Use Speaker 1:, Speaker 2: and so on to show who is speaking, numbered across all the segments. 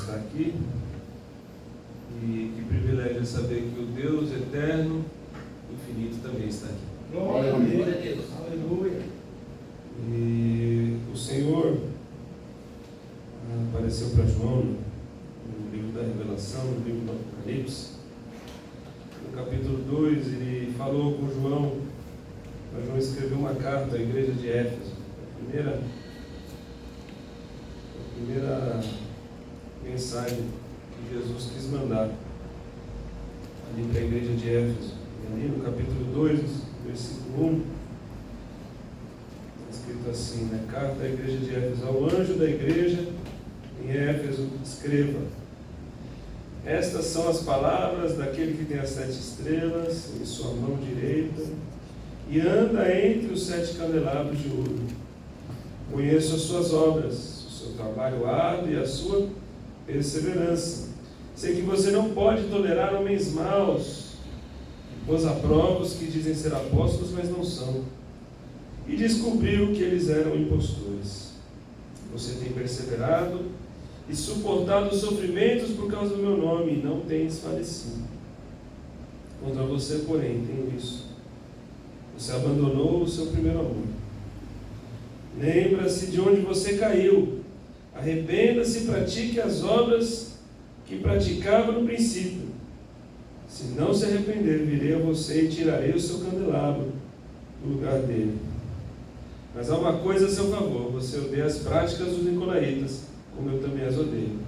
Speaker 1: está aqui. E que privilégio saber que o Deus eterno, infinito, também está aqui.
Speaker 2: Glória a Deus. Aleluia.
Speaker 1: E o Senhor apareceu para João no livro da Revelação, no livro do Apocalipse. No capítulo 2, ele falou com João, para João escrever uma carta à igreja de Éfeso. A primeira mensagem que Jesus quis mandar ali para a igreja de Éfeso. E ali no capítulo 2, versículo 1, está escrito assim, né? Carta à igreja de Éfeso. Ao anjo da igreja em Éfeso, escreva: estas são as palavras daquele que tem as 7 estrelas em sua mão direita e anda entre os 7 candelabros de ouro. Conheço as suas obras, o seu trabalho árduo e a sua perseverança. Sei que você não pode tolerar homens maus, pôs a prova os que dizem ser apóstolos, mas não são, e descobriu que eles eram impostores. Você tem perseverado e suportado os sofrimentos por causa do meu nome, e não tem desfalecido. Contra você, porém, tenho isso: você abandonou o seu primeiro amor. Lembra-se de onde você caiu, arrependa-se e pratique as obras que praticava no princípio. Se não se arrepender, virei a você e tirarei o seu candelabro do lugar dele. Mas há uma coisa a seu favor: você odeia as práticas dos nicolaítas, como eu também as odeio.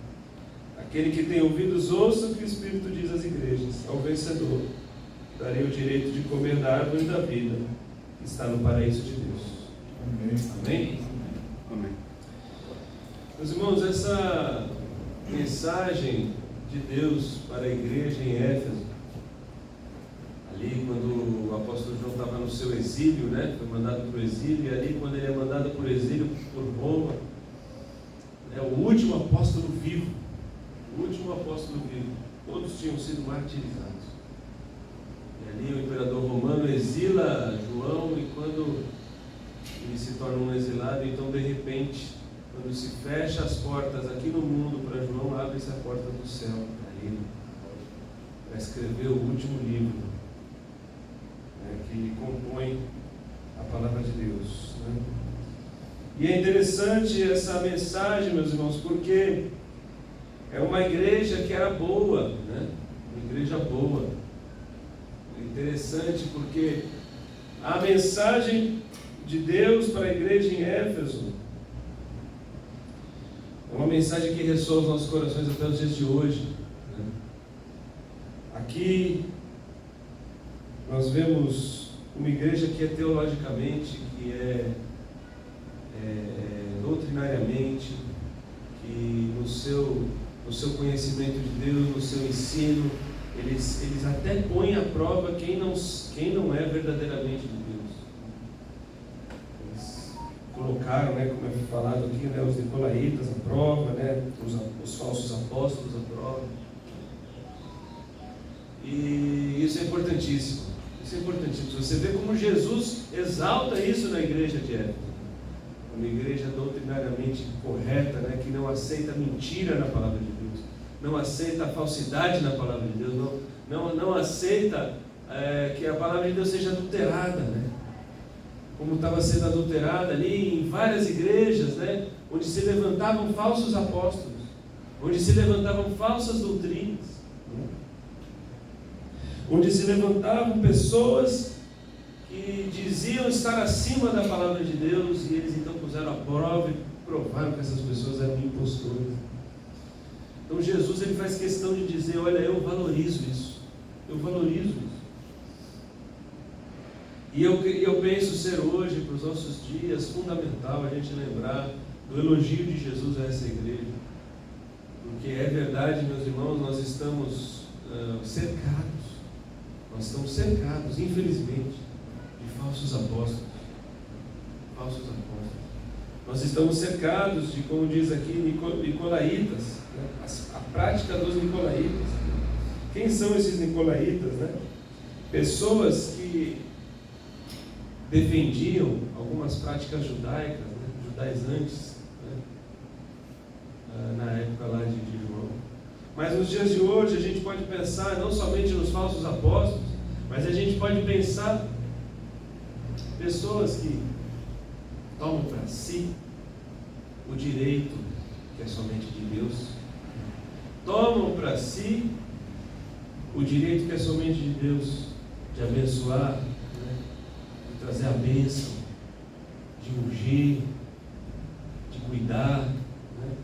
Speaker 1: Aquele que tem ouvidos, ouça o que o Espírito diz às igrejas. Ao vencedor darei o direito de comer da árvore da vida, que está no paraíso de Deus.
Speaker 2: Amém.
Speaker 1: Amém?
Speaker 3: Amém.
Speaker 1: Meus irmãos, essa mensagem de Deus para a igreja em Éfeso, ali quando o apóstolo João estava no seu exílio, né? Foi mandado para o exílio, e ali quando ele é mandado para o exílio por Roma, é o último apóstolo vivo. O último apóstolo vivo. Todos tinham sido martirizados. E ali o imperador romano exila João, e quando ele se torna um exilado, então de repente, quando se fecha as portas aqui no mundo para João, abre-se a porta do céu para ele, para escrever o último livro, né, que compõe a palavra de Deus, né? E é interessante essa mensagem, meus irmãos, porque é uma igreja que era boa, né? Uma igreja boa. É interessante porque a mensagem de Deus para a igreja em Éfeso é uma mensagem que ressoa os nossos corações até os dias de hoje, né? Aqui nós vemos uma igreja que é teologicamente, que é doutrinariamente, que no seu conhecimento de Deus, no seu ensino, eles até põem à prova quem não é verdadeiramente de Deus. Eles colocaram, né, como é falado aqui, né, os nicolaítas à prova, né, os falsos apóstolos à prova. E isso é importantíssimo. Isso é importantíssimo. Você vê como Jesus exalta isso na igreja de Éfeso. Uma igreja doutrinariamente correta, né, que não aceita mentira na palavra de Deus, não aceita a falsidade na palavra de Deus, não aceita que a palavra de Deus seja adulterada, né? Como estava sendo adulterada ali em várias igrejas, né, onde se levantavam falsos apóstolos, onde se levantavam falsas doutrinas, né? Onde se levantavam pessoas que diziam estar acima da palavra de Deus, e eles então puseram a prova e provaram que essas pessoas eram impostores. Então Jesus, ele faz questão de dizer: olha, eu valorizo isso, eu valorizo isso. E eu penso ser hoje, para os nossos dias, fundamental a gente lembrar do elogio de Jesus a essa igreja, porque é verdade, meus irmãos, nós estamos cercados, infelizmente, de falsos apóstolos. Nós estamos cercados de, como diz aqui, nicolaítas, né? A prática dos nicolaítas. Quem são esses nicolaítas, né? Pessoas que defendiam algumas práticas judaicas, né? Judaizantes, né? Na época lá de João. Mas nos dias de hoje a gente pode pensar não somente nos falsos apóstolos, mas a gente pode pensar pessoas que tomam para si o direito que é somente de Deus, tomam para si o direito que é somente de Deus, de abençoar, né? De trazer a bênção, de ungir, de cuidar, né?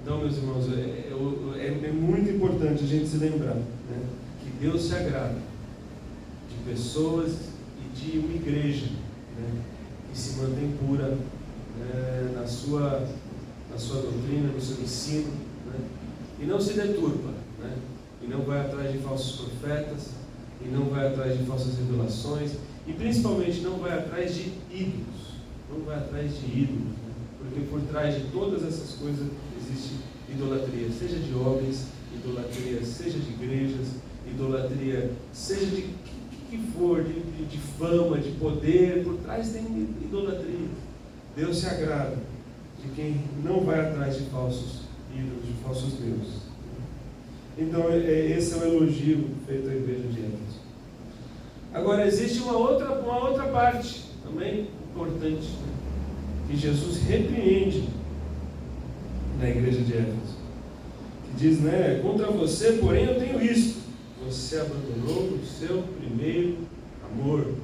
Speaker 1: Então, meus irmãos, é muito importante a gente se lembrar, né, que Deus se agrada de pessoas e de uma igreja, né, que se mantém pura, né, na sua doutrina, no seu ensino, né, e não se deturpa, né, e não vai atrás de falsos profetas, e não vai atrás de falsas revelações, e principalmente não vai atrás de ídolos, né, porque por trás de todas essas coisas existe idolatria, seja de homens, idolatria seja de igrejas, idolatria seja de que for, de fama, de poder, por trás tem idolatria. Deus se agrada de quem não vai atrás de falsos ídolos, de falsos deuses. Então esse é o elogio feito à igreja de Éfeso. Agora existe uma outra parte também importante, né, que Jesus repreende na igreja de Éfeso, que diz, né, contra você, porém, eu tenho isto: você abandonou o seu primeiro amor.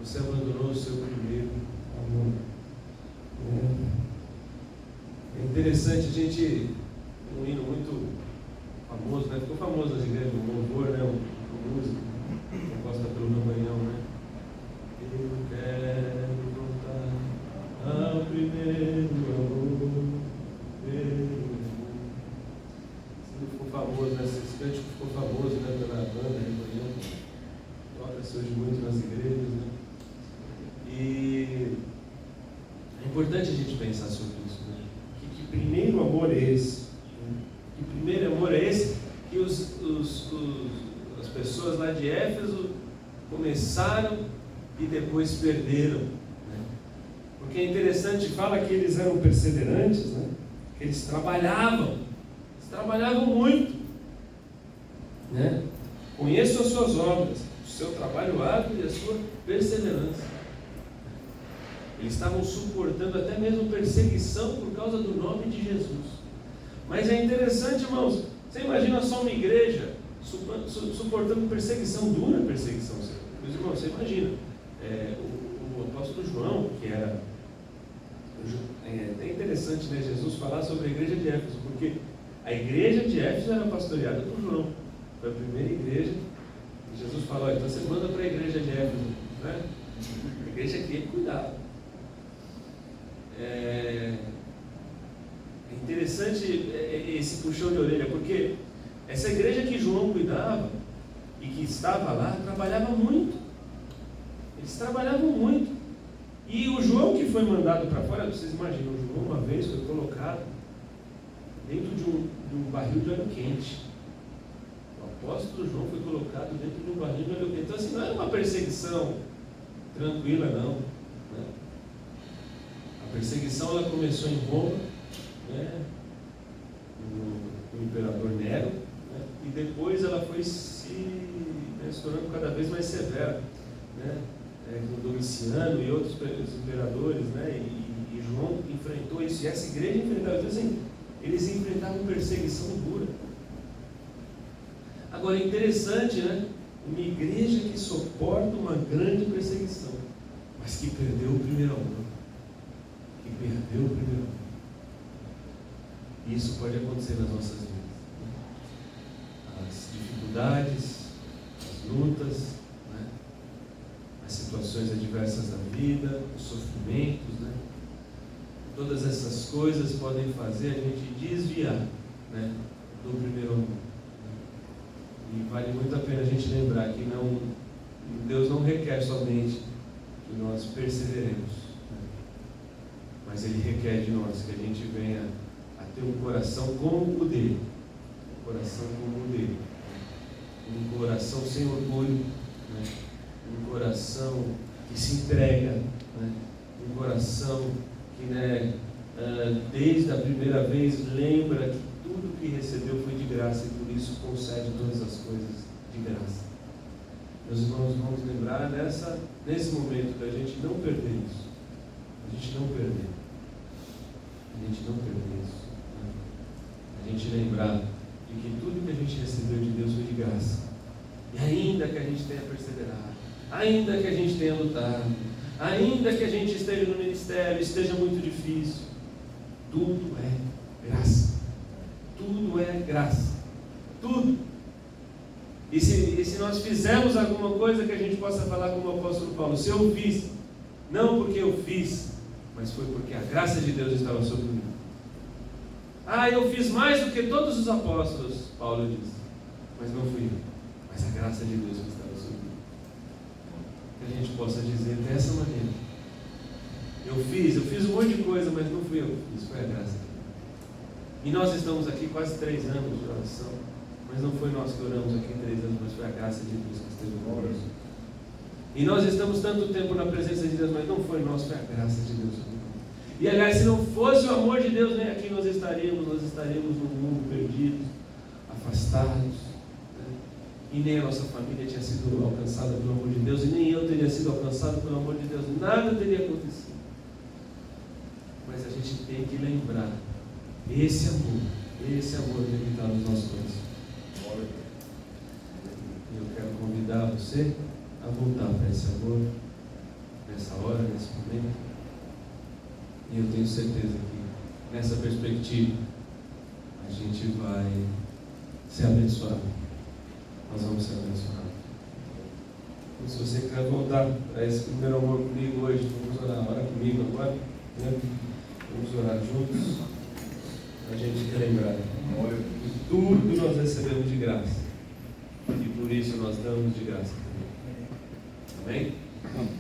Speaker 1: Você abandonou o seu primeiro amor. É interessante, a gente, um hino muito famoso, né? Ficou famoso nas igrejas, um louvor, né? Uma música composta pelo Rambanhão, né? Eu quero voltar ao primeiro amor. Ficou famoso, né? Esse cântico ficou famoso, né, pela banda, Rambanhão. Toca-se hoje muito nas igrejas, né? E é importante a gente pensar sobre isso, né? Que primeiro amor é esse? Que primeiro amor é esse que as pessoas lá de Éfeso começaram e depois perderam, né? Porque é interessante, fala que eles eram perseverantes, né? Que eles trabalhavam muito, né? Conheço as suas obras, o seu trabalho árduo e a sua perseverança. Eles estavam suportando até mesmo perseguição por causa do nome de Jesus. Mas é interessante, irmãos, você imagina só uma igreja suportando perseguição, dura perseguição. Meus irmãos, você imagina, o apóstolo João, que era... É até interessante, né, Jesus falar sobre a igreja de Éfeso, porque a igreja de Éfeso era pastoreada por João. Foi a primeira igreja. E Jesus falou, então você manda para a igreja de Éfeso, né? A igreja que ele cuidava. É interessante esse puxão de orelha, porque essa igreja que João cuidava e que estava lá, trabalhava muito. Eles trabalhavam muito. E o João que foi mandado para fora, vocês imaginam, o João uma vez foi colocado dentro de um barril de óleo quente. O apóstolo João foi colocado dentro de um barril de óleo quente. Então assim, não era uma perseguição tranquila, não, né? A perseguição ela começou em Roma, né, o imperador Nero, né, e depois ela foi se tornando cada vez mais severa, né, com Domiciano e outros imperadores, né, e João enfrentou isso, e essa igreja enfrentava isso, assim, eles enfrentavam perseguição dura. Agora é interessante, né, uma igreja que suporta uma grande perseguição, mas que perdeu o primeiro amor. E isso pode acontecer nas nossas vidas. As dificuldades, as lutas, né? As situações adversas da vida, os sofrimentos, né? Todas essas coisas podem fazer a gente desviar, né, do primeiro amor. E vale muito a pena a gente lembrar que Deus não requer somente que nós perseveremos, mas Ele requer de nós que a gente venha a ter um coração como o dele, um coração sem orgulho, né? Um coração que se entrega, né? Um coração que, né, desde a primeira vez, lembra que tudo que recebeu foi de graça e por isso concede todas as coisas de graça. Meus irmãos, vamos lembrar nesse momento da gente não perder isso. A gente não perder isso. Né? A gente lembrar de que tudo que a gente recebeu de Deus foi de graça. E ainda que a gente tenha perseverado, ainda que a gente tenha lutado, ainda que a gente esteja no ministério, esteja muito difícil, tudo é graça. Tudo é graça. Tudo. E se nós fizermos alguma coisa que a gente possa falar como o apóstolo Paulo, se eu fiz, não porque eu fiz, mas foi porque a graça de Deus estava sobre mim. Eu fiz mais do que todos os apóstolos, Paulo diz, mas não fui eu, mas a graça de Deus que estava sobre mim. Que a gente possa dizer dessa maneira: eu fiz um monte de coisa, mas não fui eu que fiz, foi a graça de Deus. E nós estamos aqui quase 3 anos de oração, mas não foi nós que oramos aqui 3 anos, mas foi a graça de Deus que esteve conosco. E nós estamos tanto tempo na presença de Deus, mas não foi nós, foi a graça de Deus. E aliás, se não fosse o amor de Deus, nem aqui nós estaríamos no mundo perdidos, afastados, né? E nem a nossa família tinha sido alcançada pelo amor de Deus, e nem eu teria sido alcançado pelo amor de Deus, nada teria acontecido. Mas a gente tem que lembrar esse amor que está nos nossos corações. E eu quero convidar você a voltar para esse amor, nessa hora, nesse momento. E eu tenho certeza que nessa perspectiva a gente vai ser abençoado. Nós vamos ser abençoados. Então, se você quer voltar para esse primeiro amor comigo hoje, vamos orar. Ora comigo agora, né? Vamos orar juntos, para a gente relembrar que tudo nós recebemos de graça e por isso nós damos de graça também. Amém?